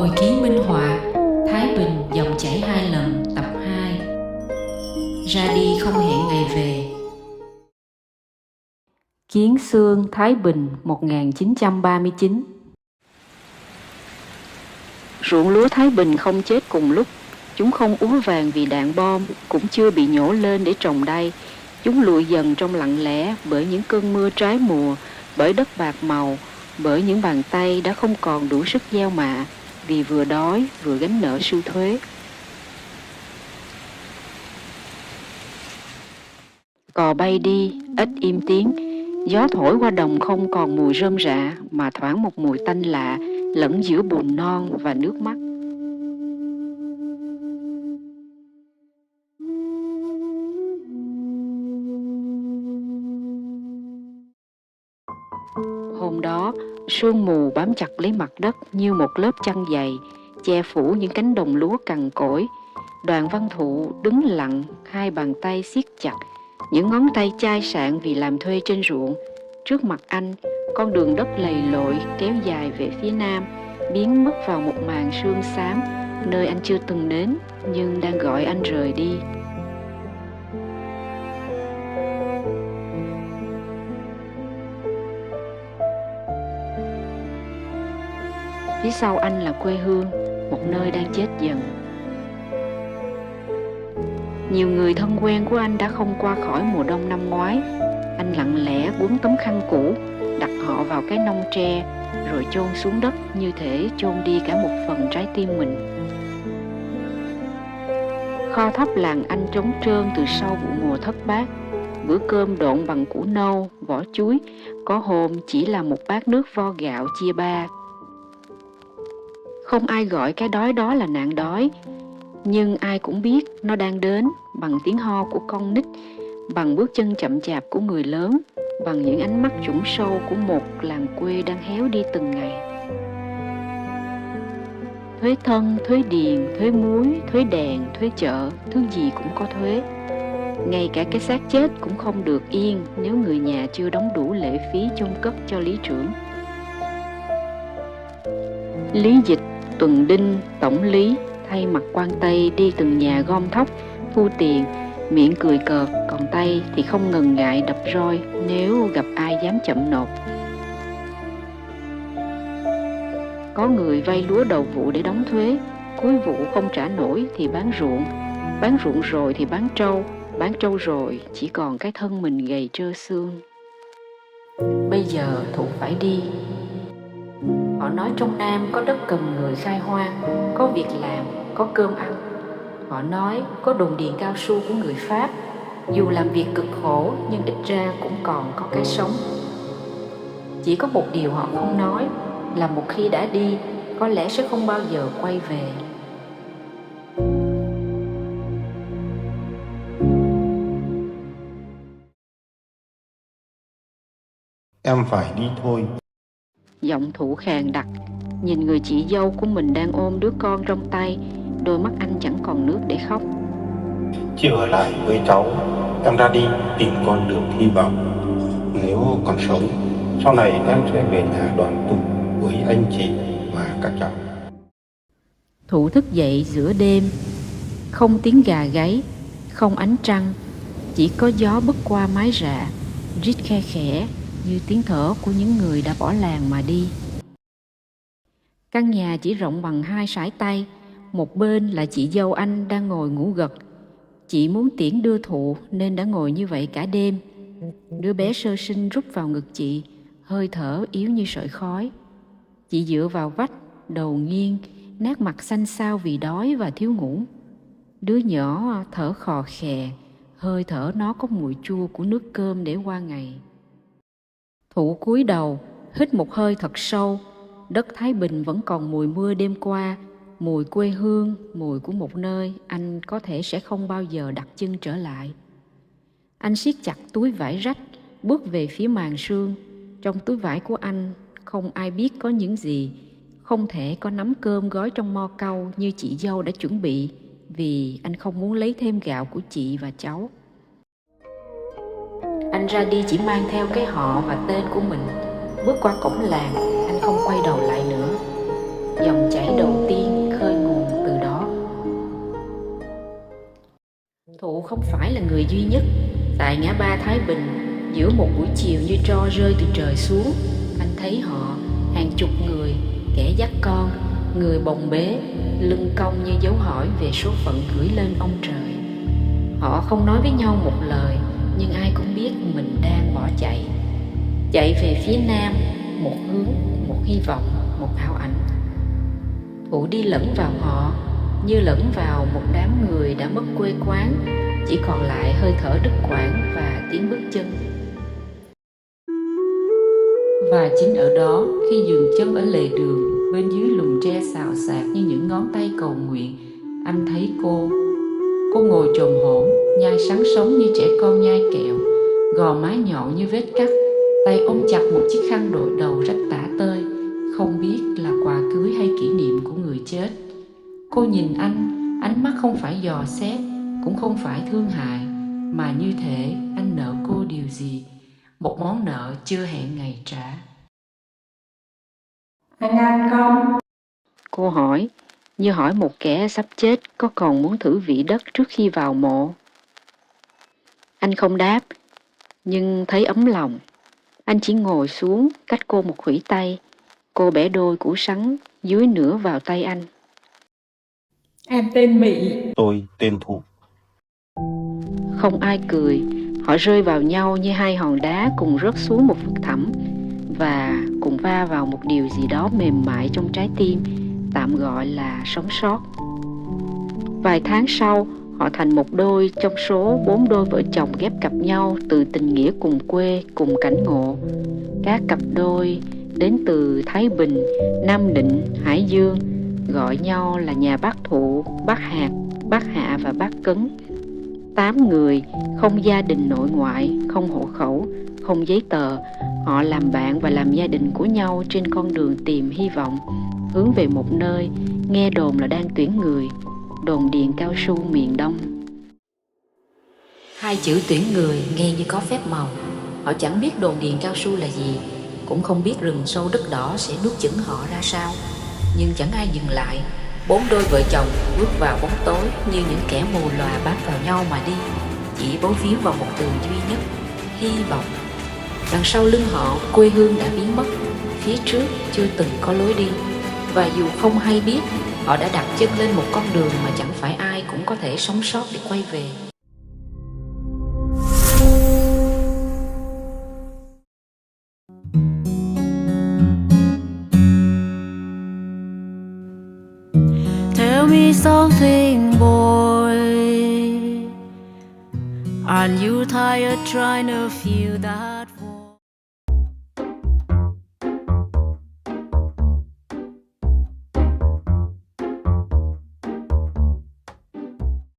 Hồi ký minh họa, Thái Bình dòng chảy hai lần tập 2. Ra đi không hẹn ngày về. Kiến Xương, Thái Bình 1939. Ruộng lúa Thái Bình không chết cùng lúc. Chúng không úa vàng vì đạn bom, cũng chưa bị nhổ lên để trồng đay. Chúng lụi dần trong lặng lẽ bởi những cơn mưa trái mùa, bởi đất bạc màu, bởi những bàn tay đã không còn đủ sức gieo mạ, vì vừa đói vừa gánh nợ sưu thuế. Cò bay đi, ếch im tiếng. Gió thổi qua đồng không còn mùi rơm rạ, mà thoảng một mùi tanh lạ, lẫn giữa bùn non và nước mắt. Hôm đó, sương mù bám chặt lấy mặt đất như một lớp chăn dày, che phủ những cánh đồng lúa cằn cỗi. Đoàn Văn Thụ đứng lặng, hai bàn tay siết chặt, những ngón tay chai sạn vì làm thuê trên ruộng. Trước mặt anh, con đường đất lầy lội kéo dài về phía nam, biến mất vào một màn sương xám, nơi anh chưa từng đến nhưng đang gọi anh rời đi. Phía sau anh là quê hương, một nơi đang chết dần. Nhiều người thân quen của anh đã không qua khỏi mùa đông năm ngoái. Anh lặng lẽ quấn tấm khăn cũ, đặt họ vào cái nông tre, rồi chôn xuống đất như thể chôn đi cả một phần trái tim mình. Kho thóc làng anh trống trơn từ sau vụ mùa thất bát. Bữa cơm độn bằng củ nâu, vỏ chuối, có hôm chỉ là một bát nước vo gạo chia ba. Không ai gọi cái đói đó là nạn đói, nhưng ai cũng biết nó đang đến bằng tiếng ho của con nít, bằng bước chân chậm chạp của người lớn, bằng những ánh mắt trũng sâu của một làng quê đang héo đi từng ngày. Thuế thân, thuế điền, thuế muối, thuế đèn, thuế chợ, thứ gì cũng có thuế. Ngay cả cái xác chết cũng không được yên nếu người nhà chưa đóng đủ lệ phí chôn cất cho lý trưởng. Lý Dịch, Tuần Đinh, Tổng lý thay mặt quan Tây đi từng nhà gom thóc, thu tiền, miệng cười cợt, còn tay thì không ngần ngại đập roi nếu gặp ai dám chậm nộp. Có người vay lúa đầu vụ để đóng thuế, cuối vụ không trả nổi thì bán ruộng rồi thì bán trâu rồi chỉ còn cái thân mình gầy trơ xương. Bây giờ Thụ phải đi. Họ nói trong Nam có đất cầm người khai hoang, có việc làm, có cơm ăn. Họ nói có đồn điền cao su của người Pháp, dù làm việc cực khổ nhưng ít ra cũng còn có cái sống. Chỉ có một điều họ không nói là một khi đã đi, có lẽ sẽ không bao giờ quay về. Em phải đi thôi. Giọng Thụ khàn đặc, nhìn người chị dâu của mình đang ôm đứa con trong tay, đôi mắt anh chẳng còn nước để khóc. Chị ở lại với cháu, em ra đi tìm con đường hy vọng. Nếu còn sống, sau này em sẽ về nhà đoàn tụ với anh chị và các cháu. Thụ thức dậy giữa đêm, không tiếng gà gáy, không ánh trăng, chỉ có gió bứt qua mái rạ, rít khe khẽ như tiếng thở của những người đã bỏ làng mà đi. Căn nhà chỉ rộng bằng 2 sải tay, một bên là chị dâu anh đang ngồi ngủ gật. Chị muốn tiễn đưa Thụ nên đã ngồi như vậy cả đêm. Đứa bé sơ sinh rút vào ngực chị, hơi thở yếu như sợi khói. Chị dựa vào vách, đầu nghiêng, nét mặt xanh xao vì đói và thiếu ngủ. Đứa nhỏ thở khò khè, hơi thở nó có mùi chua của nước cơm để qua ngày. Thụ cúi đầu, hít một hơi thật sâu. Đất Thái Bình vẫn còn mùi mưa đêm qua, mùi quê hương, mùi của một nơi anh có thể sẽ không bao giờ đặt chân trở lại. Anh siết chặt túi vải rách, bước về phía màn sương. Trong túi vải của anh không ai biết có những gì. Không thể có nắm cơm gói trong mo cau như chị dâu đã chuẩn bị, vì anh không muốn lấy thêm gạo của chị và cháu. Anh ra đi chỉ mang theo cái họ và tên của mình. Bước qua cổng làng, anh không quay đầu lại nữa. Dòng chảy đầu tiên khơi nguồn từ đó. Thụ không phải là người duy nhất. Tại ngã ba Thái Bình, giữa một buổi chiều như tro rơi từ trời xuống, anh thấy họ, hàng chục người, kẻ dắt con, người bồng bế, lưng cong như dấu hỏi về số phận gửi lên ông trời. Họ không nói với nhau một lời, nhưng ai cũng biết mình đang bỏ chạy. Chạy về phía nam, một hướng, một hy vọng, một ảo ảnh. Thụ đi lẫn vào họ, như lẫn vào một đám người đã mất quê quán, chỉ còn lại hơi thở đứt quãng và tiếng bước chân. Và chính ở đó, khi dừng chân ở lề đường, bên dưới lùm tre xào xạc như những ngón tay cầu nguyện, anh thấy cô. Cô ngồi chồm hổm, nhai sắn sống như trẻ con nhai kẹo, gò má nhọn như vết cắt, tay ôm chặt một chiếc khăn đội đầu rách tả tơi, không biết là quà cưới hay kỷ niệm của người chết. Cô nhìn anh, ánh mắt không phải dò xét, cũng không phải thương hại, mà như thể anh nợ cô điều gì, một món nợ chưa hẹn ngày trả. Anh ăn không? Cô hỏi, như hỏi một kẻ sắp chết có còn muốn thử vị đất trước khi vào mộ. Anh không đáp, nhưng thấy ấm lòng. Anh chỉ ngồi xuống cách cô một khuỷu tay. Cô bẻ đôi củ sắn dưới nửa vào tay anh. Em tên Mỹ. Tôi tên Thụ. Không ai cười. Họ rơi vào nhau như hai hòn đá cùng rớt xuống một vực thẳm và cùng va vào một điều gì đó mềm mại trong trái tim, tạm gọi là sống sót. Vài tháng sau, họ thành một đôi trong số 4 đôi vợ chồng ghép cặp nhau từ tình nghĩa cùng quê, cùng cảnh ngộ. Các cặp đôi đến từ Thái Bình, Nam Định, Hải Dương, gọi nhau là nhà bác Thụ, bác Hạt, bác Hạ và bác Cấn. 8 người, không gia đình nội ngoại, không hộ khẩu, không giấy tờ. Họ làm bạn và làm gia đình của nhau trên con đường tìm hy vọng, hướng về một nơi nghe đồn là đang tuyển người, đồn điền cao su miền Đông. Hai chữ tuyển người nghe như có phép màu. Họ chẳng biết đồn điền cao su là gì, cũng không biết rừng sâu đất đỏ sẽ nuốt chửng họ ra sao. Nhưng chẳng ai dừng lại. 4 đôi vợ chồng bước vào bóng tối như những kẻ mù lòa bám vào nhau mà đi, chỉ bấu víu vào một từ duy nhất: hy vọng. Đằng sau lưng họ, quê hương đã biến mất, phía trước chưa từng có lối đi. Và dù không hay biết, họ đã đặt chân lên một con đường mà chẳng phải ai cũng có thể sống sót để quay về. Tell me something, boy. Aren't you tired trying to feel that